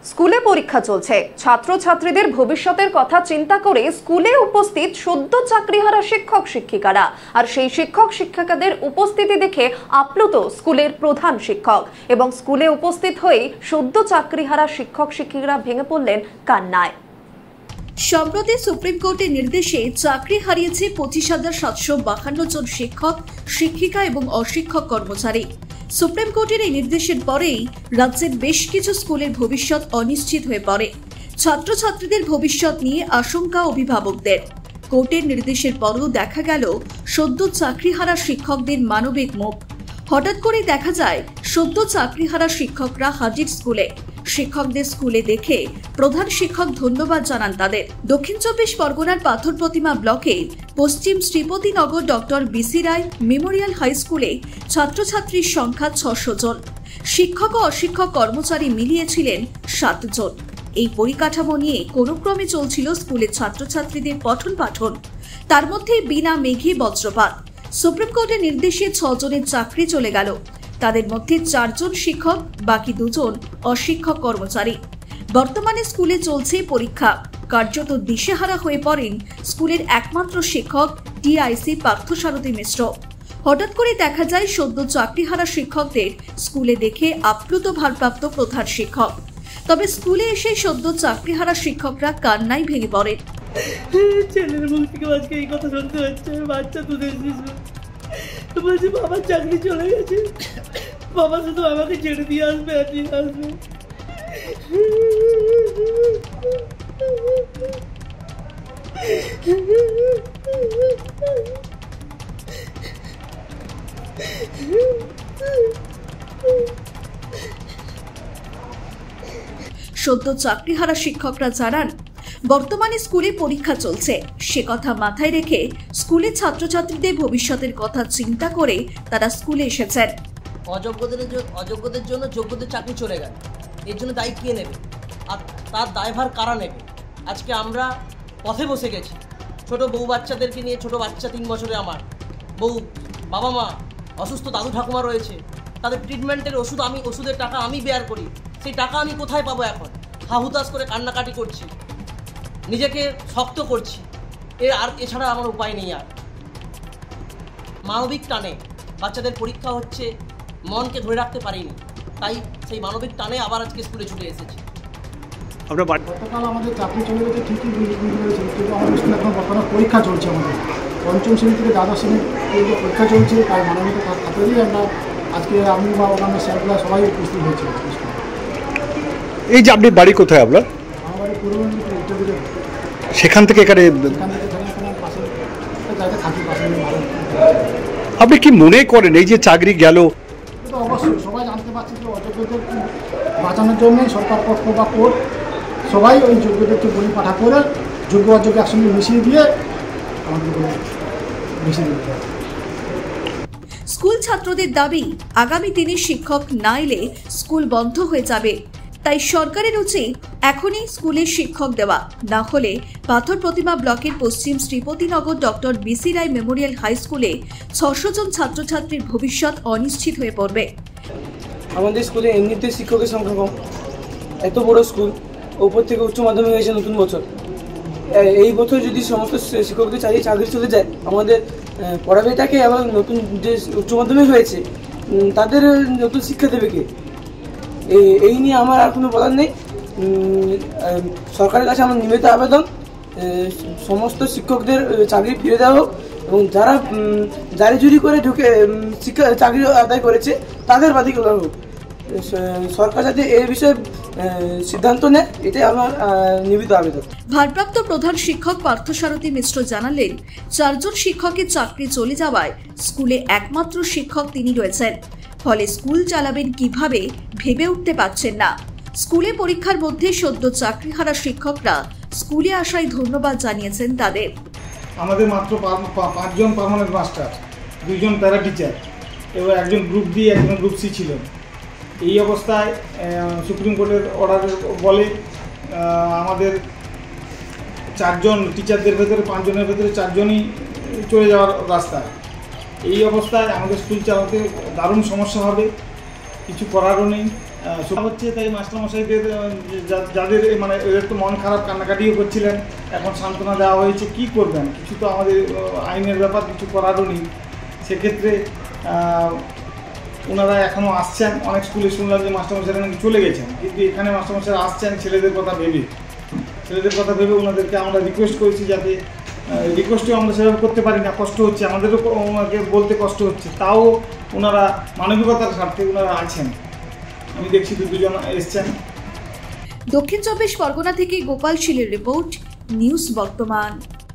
স্কুলে পরীক্ষা চলছে। ছাত্রছাত্রীদের ভবিষ্যতের কথা চিন্তা করে স্কুলে উপস্থিত সদ্য চাকরিহারা শিক্ষক শিক্ষিকারা। আর সেই শিক্ষক শিক্ষিকাদের উপস্থিতি দেখে আপ্লুত স্কুলের প্রধান শিক্ষক এবং স্কুলে উপস্থিত হয়ে সদ্য চাকরিহারা শিক্ষক শিক্ষিকারা ভেঙে পড়লেন কান্নায়। সম্প্রতি সুপ্রিম কোর্টের নির্দেশে চাকরি হারিয়েছে 25,752 জন শিক্ষক শিক্ষিকা এবং অশিক্ষক কর্মচারী। সুপ্রিম কোর্টের এই নির্দেশের পরেই রাজ্যের বেশ কিছু স্কুলের ভবিষ্যৎ অনিশ্চিত হয়ে পড়ে। ছাত্রছাত্রীদের ভবিষ্যৎ নিয়ে আশঙ্কা অভিভাবকদের। কোর্টের নির্দেশের পরও দেখা গেল সদ্য চাকরিহারা শিক্ষকদের মানবিক মুখ। হঠাৎ করে দেখা যায় সদ্য চাকরিহারা শিক্ষকরা হাজির স্কুলে। শিক্ষকদের স্কুলে দেখে প্রধান শিক্ষক ধন্যবাদ জানান তাদের। দক্ষিণ 24 পরগনার পাথর প্রতিমা ব্লকের পশ্চিম শ্রীপতিনগর ডক্টর বিসি রায় মেমোরিয়াল হাই স্কুলে ছাত্রছাত্রীর সংখ্যা 600 জন। শিক্ষক ও অশিক্ষক কর্মচারী মিলিয়েছিলেন 7 জন। এই পরিকাঠামো নিয়ে কোনো ক্রমে চলছিল স্কুলের ছাত্রছাত্রীদের পঠন পাঠন। তার মধ্যে বিনা মেঘে বজ্রপাত। সুপ্রিম কোর্টের নির্দেশে 6 জনের চাকরি চলে গেল। তাদের মধ্যে 4 জন শিক্ষক, বাকি 2 জন অশিক্ষক কর্মচারী। বর্তমানে স্কুলে চলছে পরীক্ষা। কার্যত দিশেহারা হয়ে পড়েন স্কুলের একমাত্র শিক্ষক টিআইসি পার্থসারথী মিশ্র। হঠাৎ করে দেখা যায় সদ্য চাকরিহারা শিক্ষকদের স্কুলে দেখে আপ্লুত ভারপ্রাপ্ত প্রধান শিক্ষক। তবে স্কুলে এসে সদ্য চাকরিহারা শিক্ষকরা কান্নায় ভেঙে পড়েন। ছেলের মুখ থেকে আজকে এই কথা শুনতে হচ্ছে। বাচ্চা দুধের শিশু বলছে বাবার চাকরি চলে গেছে, বাবা শুধু আমাকে ছেড়ে দিয়ে আসবে আর দিয়ে আসবে। সদ্য চাকরিহারা শিক্ষকরা জানান, বর্তমানে স্কুলে পরীক্ষা চলছে। সে কথা মাথায় রেখে স্কুলের ছাত্রছাত্রীদের ভবিষ্যতের কথা চিন্তা করে তারা স্কুলে এসেছেন। অযোগ্যদের জন্য যোগ্যদের চাকরি চলে গেল, এর জন্য দায়ী কে নেবে আর তার দায়ভার কারা নেবে? আজকে আমরা পথে বসে গেছি। ছোট বউ বাচ্চাদেরকে নিয়ে, ছোট বাচ্চা 3 বছরে আমার বউ, বাবা মা অসুস্থ, দাদু ঠাকুমা রয়েছে, তাদের ট্রিটমেন্টের ওষুধের টাকা আমি বেয়ার করি। সেই টাকা আমি কোথায় পাবো? এখন হাহুতাশ করে কান্নাকাটি করছি, নিজেকে শক্ত করছি। এছাড়া আমার উপায় নেই। আর মানবিক টানে বাচ্চাদের পরীক্ষা হচ্ছে, মনকে ধরে রাখতে পারিনি, তাই সেই মানবিক টানে আবার আজকে স্কুলে ছুটে এসেছি। গতকাল আমাদের চাকরি চলে গেছে ঠিকই বুঝতে পেরেছি, কিন্তু আমাদের স্কুলে এখন বর্তমানে পরীক্ষা চলছে। আমাদের 5ম শ্রেণী থেকে দ্বাদশ শ্রেণীর পরীক্ষা চলছে, তাই মানবিক খাতেরই আমরা আজকে আমি বা অন্যান্য স্যারগুলো সবাই উপস্থিত হয়েছে। এই যে আপনি বাড়ি কোথায় আপনার? আমার বাড়ি পূর্ব মেদিনীপুর, উত্তর দিকে। সেখান থেকে এখানে পাশে জায়গায় থাকি, পাশে ভালো। আপনি কি মনে করেন এই যে চাকরি গেল? তো অবশ্যই সবাই জানতে পারছে যে অযোগ্যদের বাঁচানোর জন্যই সরকার পক্ষ বা কোর্ট সবাই ওই যোগ্যদেরকে বলি পাঠা করে যোগ্য অযোগ্য একসঙ্গে মিশিয়ে দিয়ে আমাদের মিশিয়ে দিতে। স্কুল ছাত্রদের দাবি, আগামী দিনে শিক্ষক না এলে স্কুল বন্ধ হয়ে যাবে। তাই সরকারের উচিত এখনই স্কুলে শিক্ষক দেওয়া, না হলে পাথর প্রতিমা ব্লকের পশ্চিম শ্রীপতিনগর ডক্টর বিসি রায় মেমোরিয়াল হাই স্কুলে 600 জন ছাত্রছাত্রীর ভবিষ্যৎ অনিশ্চিত হয়ে পড়বে। আমাদের স্কুলে এমনিতে শিক্ষকের সংখ্যা কম, এত বড় স্কুল, ওপর থেকে উচ্চ মাধ্যমিক হয়েছে নতুন বছর। এই বছর যদি সমস্ত শিক্ষকদের চাকরি চলে যায়, আমাদের পড়াবে থাকে এবং নতুন যে উচ্চ মাধ্যমিক হয়েছে তাদের নতুন শিক্ষা দেবে কে? এই নিয়ে আমার আর কোনো বলার নেই। সরকারের কাছে আমার নিবেদিত আবেদন, সমস্ত শিক্ষকদের চাকরি ফিরে দেওয়া হোক এবং যারা জারি জুরি করে ঢুকে চাকরি আদায় করেছে তাদের বাতিল করা হোক। সরকার যাতে এই বিষয়ে সিদ্ধান্ত নেয়, এটাই আমার নিবেদিত আবেদন। ভারপ্রাপ্ত প্রধান শিক্ষক পার্থসারথী মিশ্র জানালেন, 4 জন শিক্ষকের চাকরি চলে যাওয়ায় স্কুলে একমাত্র শিক্ষক তিনি রয়েছেন। ফলে স্কুল চালাবেন কিভাবে ভেবে উঠতে পারছেন না। স্কুলে পরীক্ষার মধ্যে সদ্য চাকরিহারা শিক্ষকরা স্কুলে আসায় ধন্যবাদ জানিয়েছেন তাদের। আমাদের মাত্র 5 জন পার্মানেন্ট মাস্টার, 2 জন প্যারা টিচার এবং 1 জন গ্রুপ বি, 1 জন গ্রুপ সি ছিলেন। এই অবস্থায় সুপ্রিম কোর্টের অর্ডার বলে আমাদের 4 জন টিচারদের ভেতরে 5 জনের ভেতরে 4 জনই চলে যাওয়ার রাস্তা। এই অবস্থায় আমাদের স্কুল চালাতে দারুণ সমস্যা হবে, কিছু করারও নেই। হচ্ছে, তাই মাস্টারমশাইদের যাদের মানে এদের তো মন খারাপ, কান্নাকাটিও করছিলেন, এখন সান্ত্বনা দেওয়া হয়েছে। কি করবেন, কিছু তো আমাদের আইনের ব্যাপার, কিছু করারও নেই। সেক্ষেত্রে ওনারা এখনও আসছেন। অনেক স্কুলে শুনলাম যে মাস্টারমশাইরা নাকি চলে গেছেন, কিন্তু এখানে মাস্টারমশাইরা আসছেন ছেলেদের কথা ভেবে ওনাদেরকে আমরা রিকোয়েস্ট করেছি, যাতে রিকোয়েস্টও আমরা সেভাবে করতে পারি না, কষ্ট হচ্ছে আমাদেরও, ওনাকে বলতে কষ্ট হচ্ছে, তাও ওনারা মানবিকতার স্বার্থে ওনারা আছেন। আমি দেখছি দুজন এসছেন। দক্ষিণ চব্বিশ পরগনা থেকে গোপাল শীলের রিপোর্ট, নিউজ বর্তমান।